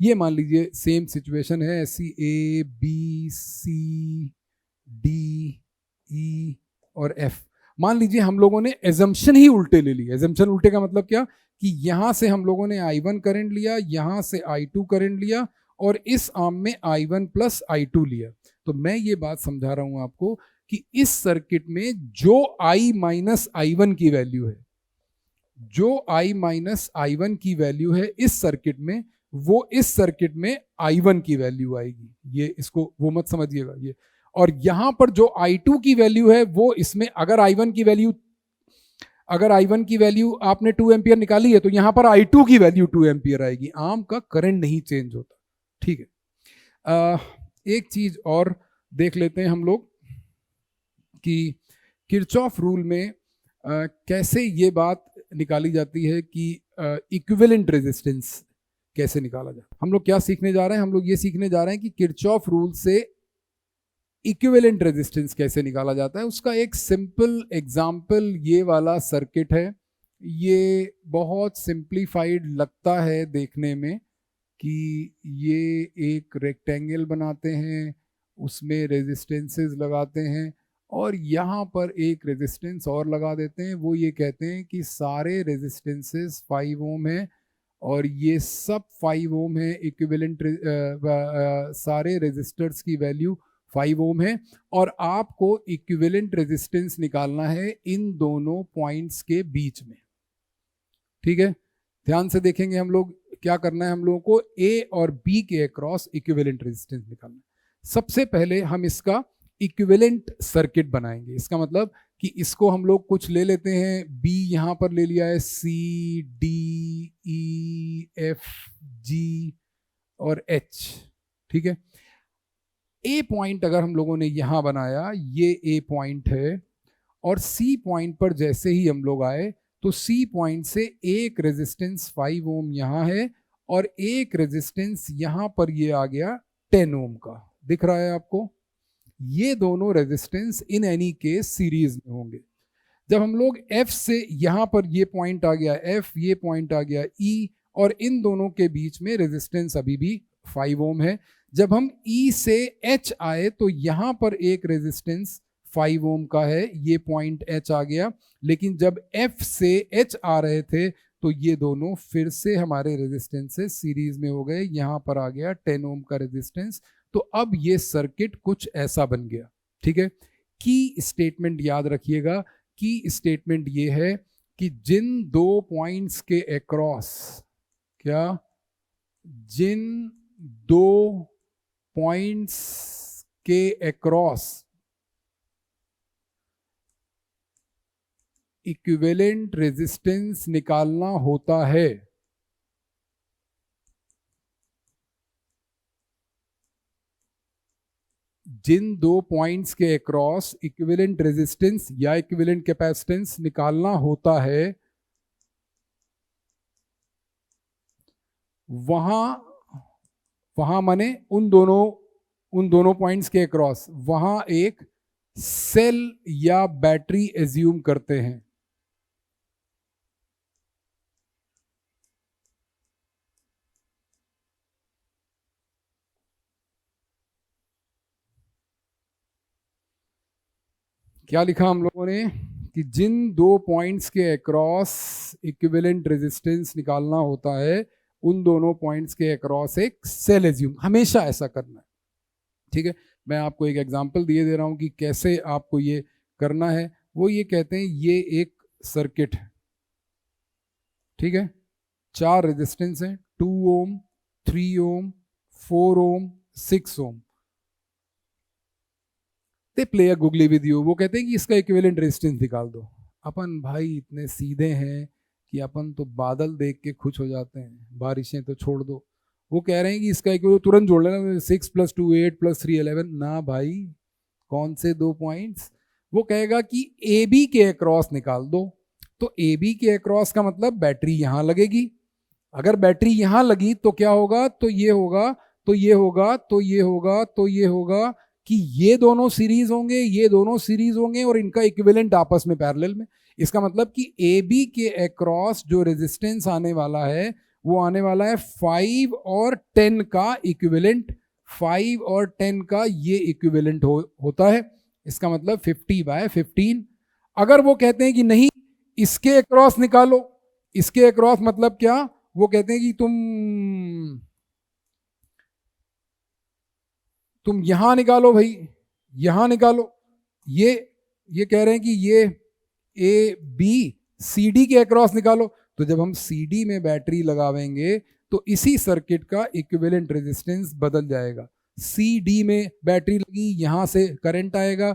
ये मान लीजिए सेम सिचुएशन है ऐसी, A B C D E और एफ। मान लीजिए हम लोगों ने एजम्पशन ही उल्टे ले लिया। एजम्पशन उल्टे का मतलब क्या कि यहां से हम लोगों ने I1 करंट लिया, यहां से I2 करंट लिया और इस आर्म में I1 प्लस I2 लिया। तो मैं ये बात समझा रहा हूं आपको कि इस सर्किट में जो I माइनस I1 की वैल्यू है, जो I माइनस I1 की वैल्यू है इस सर्किट में, वो इस सर्किट में I1 की वैल्यू आएगी। ये इसको वो मत समझिएगा ये। और यहां पर जो I2 की वैल्यू है वो इसमें, अगर I1 की वैल्यू आपने 2 एम्पियर निकाली है तो यहां पर I2 की वैल्यू 2 एम्पियर आएगी। आर्म का करंट नहीं चेंज होता। ठीक है। एक चीज और देख लेते हैं हम लोग कि किरचॉफ रूल में कैसे ये बात निकाली जाती है कि इक्विवेलेंट रेजिस्टेंस कैसे निकाला जाए। हम लोग क्या सीखने जा रहे हैं? हम लोग ये सीखने जा रहे हैं कि किरचॉफ रूल से इक्विवेलेंट रेजिस्टेंस कैसे निकाला जाता है। उसका एक सिंपल एग्जाम्पल ये वाला सर्किट है। ये बहुत सिंप्लीफाइड लगता है देखने में कि ये एक रेक्टेंगल बनाते हैं, उसमें रेजिस्टेंसेस लगाते हैं और यहाँ पर एक रेजिस्टेंस और लगा देते हैं। वो ये कहते हैं कि सारे रेजिस्टेंसेस 5 ओम है और ये सब 5 ओम है। इक्विवेलेंट सारे रेजिस्टर्स की वैल्यू 5 ओम है और आपको इक्विवेलेंट रेजिस्टेंस निकालना है इन दोनों पॉइंट्स के बीच में। ठीक है, ध्यान से देखेंगे हम लोग क्या करना है। हम लोगों को ए और बी के अक्रॉस इक्विवेलेंट रेजिस्टेंस निकालना है। सबसे पहले हम इसका इक्विवेलेंट सर्किट बनाएंगे। इसका मतलब कि इसको हम लोग कुछ ले लेते हैं। बी यहां पर ले लिया है, C D E F G और एच। ठीक है, ए पॉइंट अगर हम लोगों ने यहां बनाया, ये ए पॉइंट है और सी पॉइंट पर जैसे ही हम लोग आए तो सी पॉइंट से एक रेजिस्टेंस 5 ओम यहां है और एक रेजिस्टेंस यहां पर ये आ गया 10 ओम का। दिख रहा है आपको? ये दोनों resistance in any case series में होंगे। जब हम लोग F से यहां पर ये पॉइंट आ गया F, ये पॉइंट आ गया E और इन दोनों के बीच में रेजिस्टेंस अभी भी 5 ओम है। जब हम E से H आए तो यहां पर एक रेजिस्टेंस 5 ओम का है, ये पॉइंट H आ गया। लेकिन जब F से H आ रहे थे तो ये दोनों फिर से हमारे रेजिस्टेंस से सीरीज में हो गए। यहां पर आ गया 10 ओम का रेजिस्टेंस। तो अब ये सर्किट कुछ ऐसा बन गया। ठीक है, की स्टेटमेंट याद रखिएगा। की स्टेटमेंट ये है कि जिन दो पॉइंट्स के अक्रॉस, क्या, जिन दो पॉइंट्स के अक्रॉस इक्विवेलेंट रेजिस्टेंस निकालना होता है, जिन दो पॉइंट्स के अक्रॉस इक्विवेलेंट रेजिस्टेंस या इक्विवेलेंट कैपेसिटेंस निकालना होता है, वहां माने उन दोनों पॉइंट्स के अक्रॉस वहां एक सेल या बैटरी एज्यूम करते हैं। क्या लिखा हम लोगों ने कि जिन दो पॉइंट्स के अक्रॉस इक्विवेलेंट रेजिस्टेंस निकालना होता है, उन दोनों पॉइंट्स के अक्रॉस एक सेल एज्यूम। हमेशा ऐसा करना है। ठीक है, मैं आपको एक एग्जांपल दिए दे रहा हूं कि कैसे आपको ये करना है। वो ये कहते हैं ये एक सर्किट है। ठीक है, 4 रेजिस्टेंस हैं, 2 ohm, 3 ohm, 4 ohm, 6 ohm. They play a googly with you. वो कहते हैं कि इसका इक्विवेलेंट रेजिस्टेंस निकाल दो। अपन भाई इतने सीधे हैं कि अपन तो बादल देख के खुश हो जाते हैं, बारिशें तो छोड़ दो। वो कह रहे हैं कि इसका इक्विवेलेंट तुरंत जोड़ लेना, 6 + 2 8 + 3 11। ना भाई, कौन से दो पॉइंट्स? वो कहेगा कि ए बी के अक्रॉस निकाल दो। तो ए बी के अक्रॉस का मतलब बैटरी यहां लगेगी। अगर बैटरी यहां लगी तो क्या होगा, तो ये होगा, तो ये होगा, तो ये होगा, तो ये होगा कि ये दोनों सीरीज होंगे, ये दोनों सीरीज होंगे और इनका इक्विवेलेंट आपस में पैरेलल में। इसका मतलब कि ए बी के अक्रॉस जो रेजिस्टेंस आने वाला है वो आने वाला है 5 और 10 का इक्विवेलेंट। 5 और 10 का ये इक्विवेलेंट होता है। इसका मतलब 50/15। अगर वो कहते हैं कि नहीं इसके अक्रॉस निकालो, इसके अक्रॉस मतलब क्या, वो कहते हैं कि तुम यहां निकालो भाई, यहां निकालो। ये कह रहे हैं कि ये ए बी सी डी के अक्रॉस निकालो। तो जब हम सी डी में बैटरी लगावेंगे तो इसी सर्किट का इक्विवेलेंट रेजिस्टेंस बदल जाएगा। सी डी में बैटरी लगी, यहां से करंट आएगा,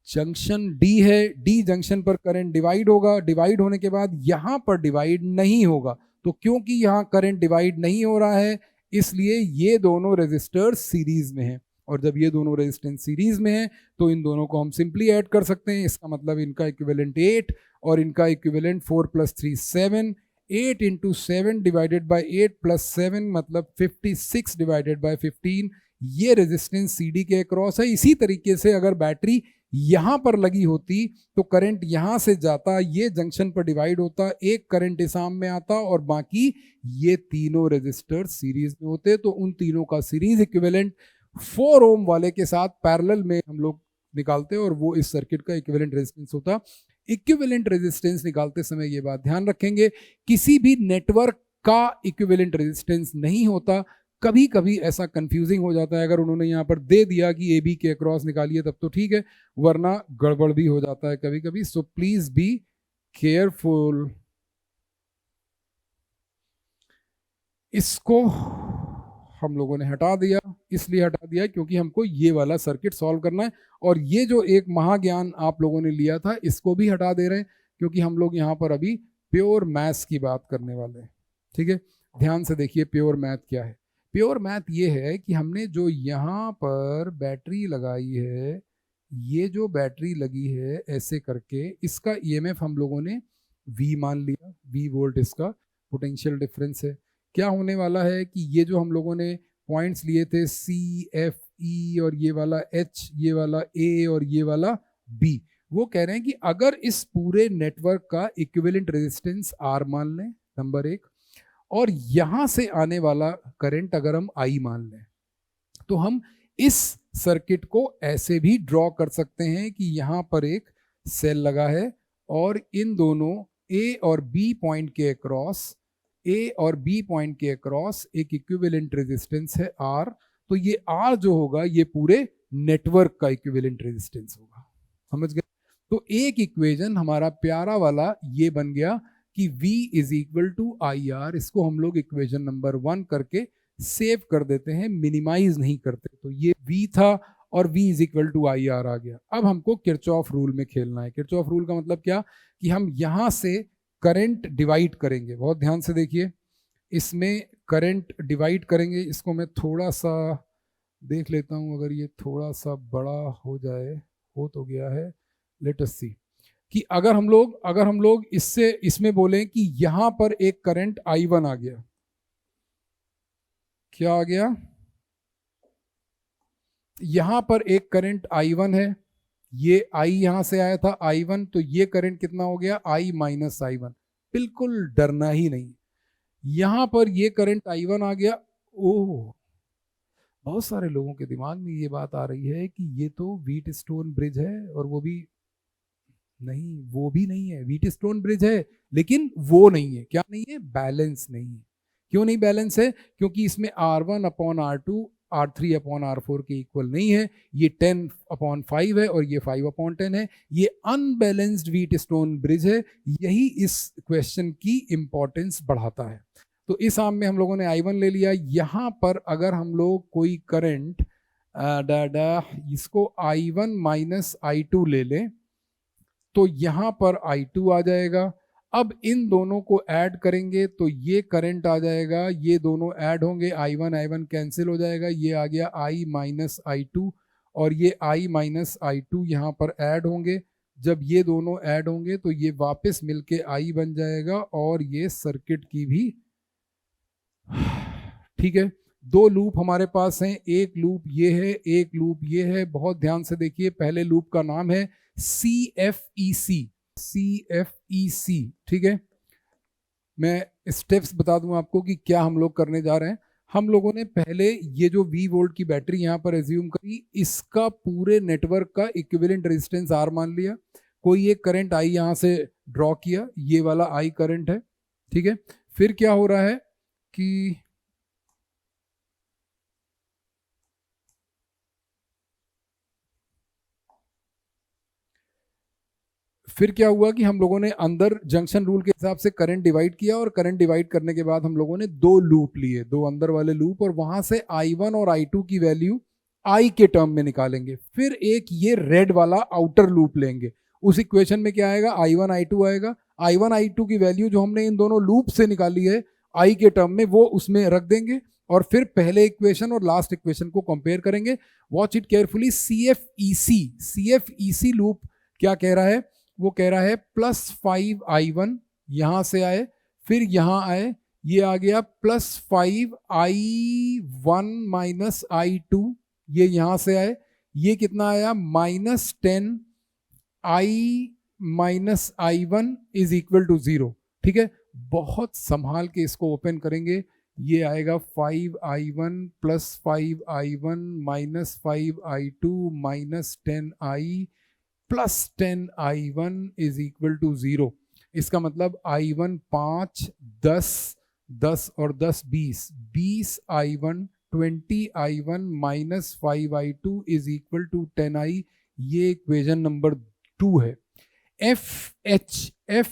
जंक्शन डी है, डी जंक्शन पर करंट डिवाइड होगा, डिवाइड होने के बाद यहां पर डिवाइड नहीं होगा। तो क्योंकि यहां करंट डिवाइड नहीं हो रहा है इसलिए ये दोनों रेजिस्टर्स सीरीज में हैं। और जब ये दोनों रेजिस्टेंस सीरीज में है तो इन दोनों को हम सिंपली ऐड कर सकते हैं। इसका मतलब इनका इक्विवेलेंट 8 और इनका इक्विवेलेंट 4 + 3 7। 8 × 7 डिवाइडेड बाय 8 + 7 मतलब 56 डिवाइडेड बाय 15। ये रेजिस्टेंस सीडी के अक्रॉस है। इसी तरीके से अगर बैटरी यहां पर लगी होती तो करंट यहां से जाता, ये जंक्शन पर डिवाइड होता, एक करंट इस आर्म में आता और बाकी ये तीनों रेजिस्टर सीरीज में होते। तो उन तीनों का सीरीज इक्विवेलेंट 4 ओम वाले के साथ पैरेलल में हम लोग निकालते हैं और वो इस सर्किट का इक्विवेलेंट रेजिस्टेंस होता। इक्विवेलेंट रेजिस्टेंस निकालते समय ये बात ध्यान रखेंगे, किसी भी नेटवर्क का इक्विवेलेंट रेजिस्टेंस नहीं होता। कभी कभी ऐसा कंफ्यूजिंग हो जाता है, अगर उन्होंने यहाँ पर दे दिया कि ए बी के अक्रॉस निकालिए तब तो ठीक है, वरना गड़बड़ भी हो जाता है कभी कभी। So please be careful. इसको हम लोगों ने हटा दिया, इसलिए हटा दिया क्योंकि हमको ये वाला सर्किट सॉल्व करना है। और ये जो एक महाज्ञान आप लोगों ने लिया था इसको भी हटा दे रहे हैं क्योंकि हम लोग यहाँ पर अभी प्योर मैथ्स की बात करने वाले हैं। ठीक है, ध्यान से देखिए प्योर मैथ क्या है। प्योर मैथ ये है कि हमने जो यहाँ पर बैटरी लगाई है, ये जो बैटरी लगी है ऐसे करके, इसका ईएमएफ हम लोगों ने V मान लिया, V वोल्ट इसका पोटेंशियल डिफरेंस है। क्या होने वाला है कि ये जो हम लोगों ने पॉइंट्स लिए थे CFE और ये वाला H, ये वाला A और ये वाला B, वो कह रहे हैं कि अगर इस पूरे नेटवर्क का इक्विवेलेंट रेजिस्टेंस R मान लें नंबर 1, और यहां से आने वाला करंट अगर हम I मान लें, तो हम इस सर्किट को ऐसे भी ड्रॉ कर सकते हैं कि यहां पर एक सेल लगा है और इन दोनों A और B पॉइंट के अक्रॉस, A और B पॉइंट के अक्रॉस एक इक्विवेलेंट रेजिस्टेंस है R। तो ये R जो होगा ये पूरे नेटवर्क का इक्विवेलेंट रेजिस्टेंस होगा। समझ गए? तो एक इक्वेशन हमारा प्यारा वाला ये बन गया कि V = IR। इसको हम लोग इक्वेशन नंबर 1 करके सेव कर देते हैं, मिनिमाइज नहीं करते। तो ये V था और V = IR आ गया। अब हमको किरचॉफ रूल में खेलना है। किरचॉफ रूल का मतलब क्या कि हम यहां से करंट डिवाइड करेंगे। बहुत ध्यान से देखिए, इसमें करंट डिवाइड करेंगे। इसको मैं थोड़ा सा देख लेता हूं, अगर ये थोड़ा सा बड़ा हो जाए, हो तो गया है, लेट अस सी कि अगर हम लोग इसमें बोलें कि यहां पर एक करंट I1 आ गया, क्या आ गया, यहां पर एक करंट I1 है, ये I यहां से आया था I1, तो ये करंट कितना हो गया I - I1। बिल्कुल डरना ही नहीं, यहां पर ये करंट I1 आ गया। ओह, बहुत सारे लोगों के दिमाग में ये बात आ रही है कि ये तो व्हीटस्टोन ब्रिज है, और वो भी नहीं है। व्हीटस्टोन ब्रिज है लेकिन वो नहीं है। क्या नहीं है? बैलेंस नहीं है। क्यों नहीं बैलेंस है? क्योंकि इसमें R1/R2 R3/R4 के इक्वल नहीं है। ये 10/5 है और ये 5/10 है। ये अनबैलेंस्ड व्हीटस्टोन ब्रिज है। यही इस क्वेश्चन की इंपॉर्टेंस बढ़ाता है। तो इस आर्म में हम लोगों ने I1 ले लिया। यहां पर अगर हम लोग कोई करंट इसको I1 - I2 ले लें तो यहां पर I2 आ जाएगा। अब इन दोनों को ऐड करेंगे तो ये करंट आ जाएगा, ये दोनों ऐड होंगे, I1 कैंसिल हो जाएगा, ये आ गया I - I2 और ये I - I2 यहां पर ऐड होंगे जब ये दोनों ऐड होंगे तो ये वापस मिलके आई बन जाएगा और ये सर्किट की भी, ठीक है। दो लूप हमारे पास हैं, एक लूप ये है, एक लूप ये है। बहुत ध्यान से देखिए, पहले लूप का नाम है CFEC, CFEC, ठीक है। मैं स्टेप्स बता दूं आपको कि क्या हम लोग करने जा रहे हैं। हम लोगों ने पहले ये जो V वोल्ट की बैटरी यहाँ पर एज्यूम करी, इसका पूरे नेटवर्क का इक्विवेलेंट रेजिस्टेंस R मान लिया। कोई एक करंट I यहाँ से ड्रॉ किया, ये वाला I करंट है, ठीक है। फिर क्या हो रहा है कि फिर क्या हुआ कि हम लोगों ने अंदर जंक्शन रूल के हिसाब से करंट डिवाइड किया, और करंट डिवाइड करने के बाद हम लोगों ने दो लूप लिए, दो अंदर वाले लूप, और वहां से I1 और I2 की वैल्यू I के टर्म में निकालेंगे। फिर एक ये रेड वाला आउटर लूप लेंगे, उस इक्वेशन में क्या आएगा, I1 I2 आएगा। I1 I2 की वैल्यू जो हमने इन दोनों लूप से निकाली है I के टर्म में, वो उसमें रख देंगे, और फिर पहले इक्वेशन और लास्ट इक्वेशन को कंपेयर करेंगे। Watch it carefully. CFEC loop क्या कह रहा है, वो कह रहा है +5I1 यहां से आए, फिर यहां आए, ये आ गया +5I1 माइनस I2, ये यहां से आए, ये कितना आया -10I minus I1 is equal to 0, ठीक है। बहुत संभाल के इसको ओपन करेंगे, ये आएगा 5I1 + 5I1 minus 5I2 minus 10I plus 10I1 is equal to 0। इसका मतलब I1 5, 10, 10 और 10 20, 20I1, 20I1 minus 5I2 is equal to 10I। ये इक्वेशन नंबर 2 है। FHEF,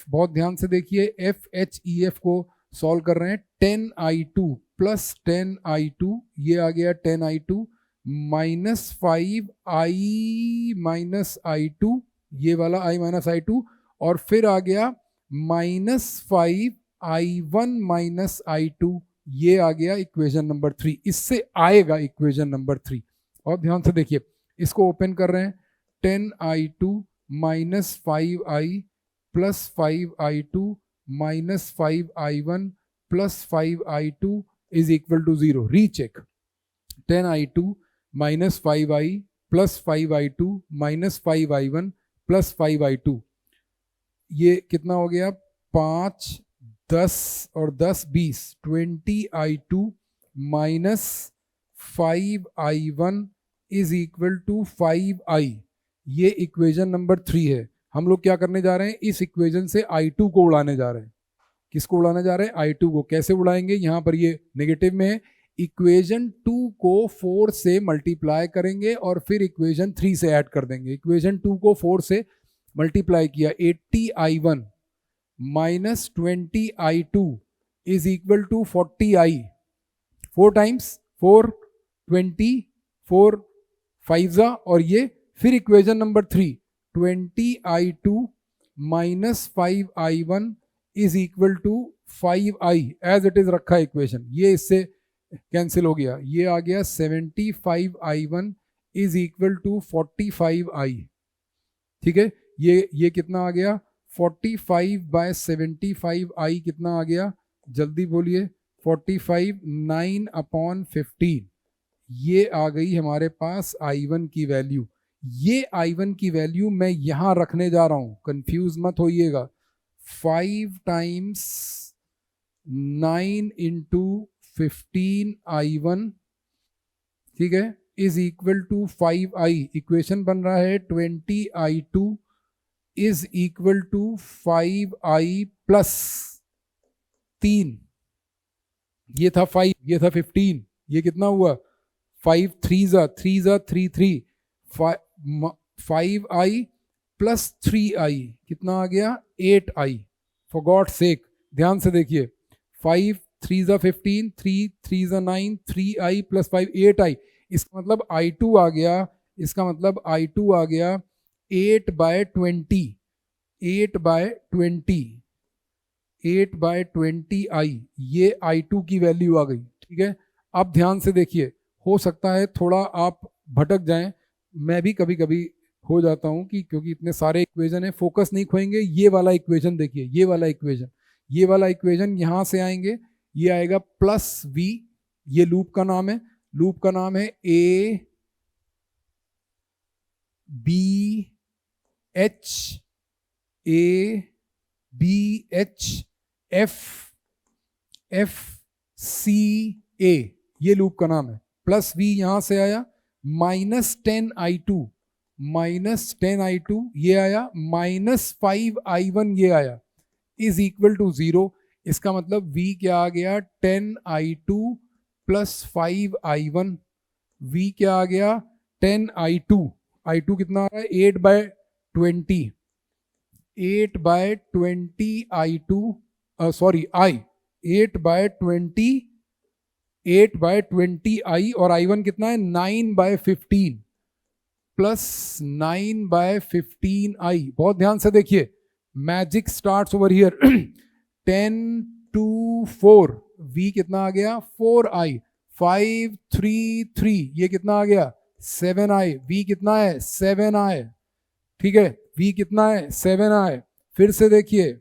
बहुत ध्यान से देखिए, FHEF को सॉल्व कर रहे हैं। 10I2 प्लस 10I2, ये आ गया 10I2 minus 5I minus I2, ये वाला I माइनस I2, और फिर आ गया -5I1 माइनस I2, ये आ गया इक्वेशन नंबर 3। इससे आएगा इक्वेशन नंबर 3। और ध्यान से देखिए, इसको ओपन कर रहे हैं, 10I2 minus 5I plus 5I2 minus 5I1 plus 5I2 is equal to 0। Recheck, 10I2 minus 5I plus 5I2 minus 5I1 plus 5I2, ये कितना हो गया, 5, 10 और 10 20, 20I2 minus 5I1 is equal to 5I। ये इक्वेशन नंबर 3 है। हम लोग क्या करने जा रहे हैं, इस इक्वेशन से I2 को उड़ाने जा रहे हैं। किसको उड़ाने जा रहे हैं, I2 को। कैसे उड़ाएंगे, यहां पर ये नेगेटिव में है, इक्वेशन 2 को 4 से मल्टीप्लाई करेंगे और फिर इक्वेशन 3 से ऐड कर देंगे। इक्वेशन 2 को 4 से मल्टीप्लाई किया, 80I1 minus 20I2 is equal to 40I। 4 times 4, 20, 4 5 और ये, फिर equation number 3, 20I2 minus 5I1 is equal to 5I, as it is रखा इक्वेशन, ये इससे कैंसिल हो गया, ये आ गया 75I1 is equal to 45I, ठीक है। ये कितना आ गया, 45/75I कितना आ गया, जल्दी बोलिए, 45, 9/15, ये आ गई हमारे पास I1 की वैल्यू। ये I1 की वैल्यू मैं यहां रखने जा रहा हूं, कंफ्यूज मत होइएगा। 5 टाइम्स 9 इंटू 15I1, ठीक है, is equal to 5I। Equation बन रहा है 20I2 is equal to 5I plus 3, ये था 5, ये था 15, ये कितना हुआ, 5 3 3 3, 5I प्लस 3I कितना आ गया, 8I। फॉर गॉड सेक ध्यान से देखिए, 5 3 15, 3 3 9, 3I प्लस 5 8I। इसका मतलब I2 आ गया, इसका मतलब I2 आ गया 8/20, 8/20, 8/20I, ये I2 की वैल्यू आ गई, ठीक है। अब ध्यान से देखिए, हो सकता है थोड़ा आप भटक जाएं, मैं भी कभी कभी हो जाता हूं कि क्योंकि इतने सारे इक्वेशन है, फोकस नहीं खोएंगे। ये वाला इक्वेशन देखिए, ये वाला इक्वेशन, ये वाला इक्वेशन यहां से आएंगे, ये आएगा प्लस वी, ये लूप का नाम है, लूप का नाम है A B H, A B H F F C A, ये लूप का नाम है। प्लस वी यहां से आया, -10i2, -10i2 ये आया, -5i1 ये आया, इज इक्वल टू 0। इसका मतलब v क्या आ गया, 10i2 प्लस 5i1। v क्या आ गया, 10i2, i2 कितना आ रहा है, 8/20, 8/20 i2, सॉरी i, 8/20, 8/20 i, और i1 कितना है, 9/15 प्लस 9/15 i। बहुत ध्यान से देखिए, magic starts over here. 10 2 4, v कितना आ गया, 4i, 5 3 3, ये कितना आ गया, 7i, v कितना है, 7i, ठीक है, v कितना है, 7i। फिर से देखिए,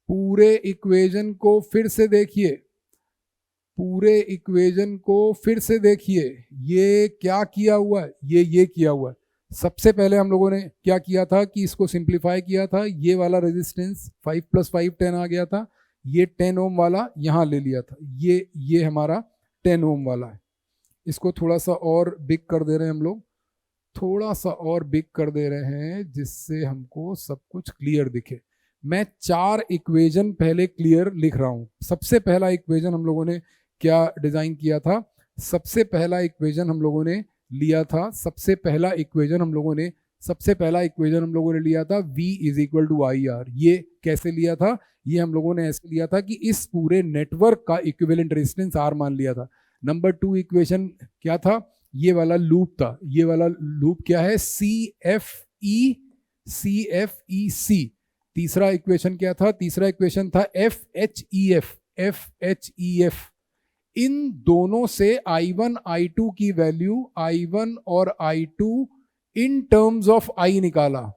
पूरे इक्वेशन को फिर से देखिए, पूरे इक्वेशन को फिर से देखिए, ये क्या किया हुआ है, ये किया हुआ है। सबसे पहले हम लोगों ने क्या किया था कि इसको सिंप्लीफाई किया था, ये वाला रेजिस्टेंस 5 + 5 10 आ गया था, ये 10 ओम वाला यहाँ ले लिया था, ये हमारा 10 ओम वाला है। इसको थोड़ा सा और बिग कर दे रहे हैं हम लोग, थोड़ा सा और बिग कर दे रहे हैं, जिससे हमको सब कुछ क्लियर दिखे। मैं 4 इक्वेशन पहले क्लियर लिख रहा हूँ। सबसे पहला इक्वेशन हम लोगों ने क्या डिजाइन किया था, सबसे पहला इक्वेशन हम लोगों ने लिया था, सबसे पहला इक्वेशन हम लोगों ने लिया था v = IR। ये कैसे लिया था, ये हम लोगों ने ऐसे लिया था कि इस पूरे नेटवर्क का इक्विवेलेंट रेजिस्टेंस R मान लिया था। नंबर 2 इक्वेशन क्या था, ये वाला लूप था, ये वाला लूप क्या है, CFEC। तीसरा इक्वेशन क्या था, तीसरा इक्वेशन था FHEF। इन दोनों से I1 I2 की वैल्यू, I1 और I2 in terms of I निकाला,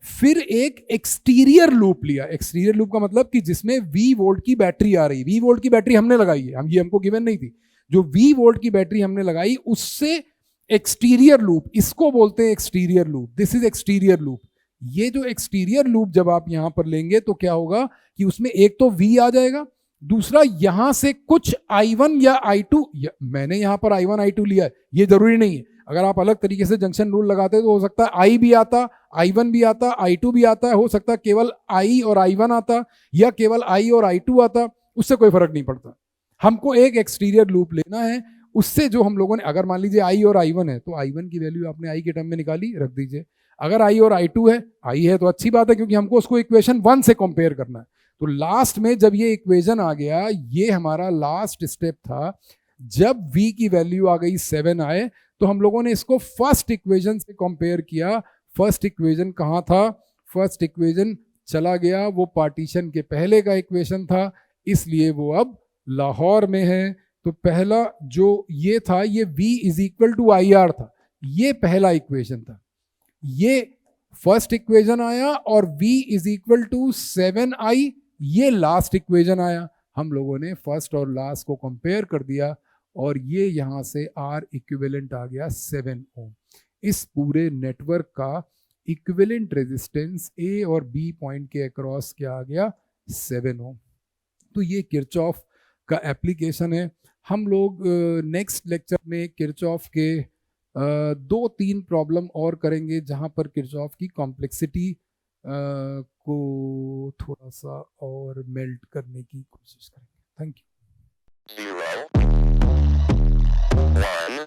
फिर एक एक्सटीरियर लूप लिया। एक्सटीरियर लूप का मतलब कि जिसमें V वोल्ट की बैटरी आ रही, V वोल्ट की बैटरी हमने लगाई है, हमको गिवन नहीं थी, जो V वोल्ट की बैटरी हमने लगाई उससे एक्सटीरियर लूप, इसको बोलते हैं exterior loop. This is exterior loop. ये जो एक्सटीरियर लूप जब आप यहां पर लेंगे तो क्या होगा कि उसमें एक तो V आ जाएगा, दूसरा यहां से कुछ I1 या I2, मैंने यहां पर I1 I2 लिया है, ये जरूरी नहीं है। अगर आप अलग तरीके से जंक्शन रूल लगाते तो हो सकता है I भी आता, I1 भी आता, I2 भी आता, हो सकता है केवल I और I1 आता, या केवल I और I2 आता, उससे कोई फर्क नहीं पड़ता। हमको एक एक्सटीरियर लूप लेना है, उससे जो हम लोगों ने, अगर मान लीजिए I और I1 है तो I1 की वैल्यू आपने I के टर्म में निकाली, रख दीजिए। अगर I और I2 है, I है तो अच्छी बात है, क्योंकि हमको उसको इक्वेशन 1 से कंपेयर करना है। तो लास्ट में जब ये इक्वेशन आ गया, ये हमारा लास्ट स्टेप था, जब V की वैल्यू आ गई 7 आए, तो हम लोगों ने इसको फर्स्ट इक्वेशन से कंपेयर किया। फर्स्ट इक्वेशन कहाँ था, फर्स्ट इक्वेशन चला गया, वो पार्टीशन के पहले का इक्वेशन था, इसलिए वो अब लाहौर में है। तो पहला जो ये था, ये V = IR था, ये पहला इक्वेशन था, ये फर्स्ट इक्वेशन आया, और V = 7I, ये लास्ट इक्वेशन आया। हम लोगों ने फर्स्ट और लास्ट को कंपेयर कर दिया, और ये यहां से R इक्विवेलेंट आ गया 7 ओम। इस पूरे नेटवर्क का इक्विवेलेंट रेजिस्टेंस A और B पॉइंट के अक्रॉस क्या आ गया, 7 ओम। तो ये किरचॉफ का एप्लीकेशन है। हम लोग नेक्स्ट लेक्चर में किरचॉफ के 2-3 प्रॉब्लम और करेंगे, जहां पर किरचॉफ की कॉम्प्लेक्सिटी को थोड़ा सा और मेल्ट करने की कोशिश करेंगे। Thank you. 0 1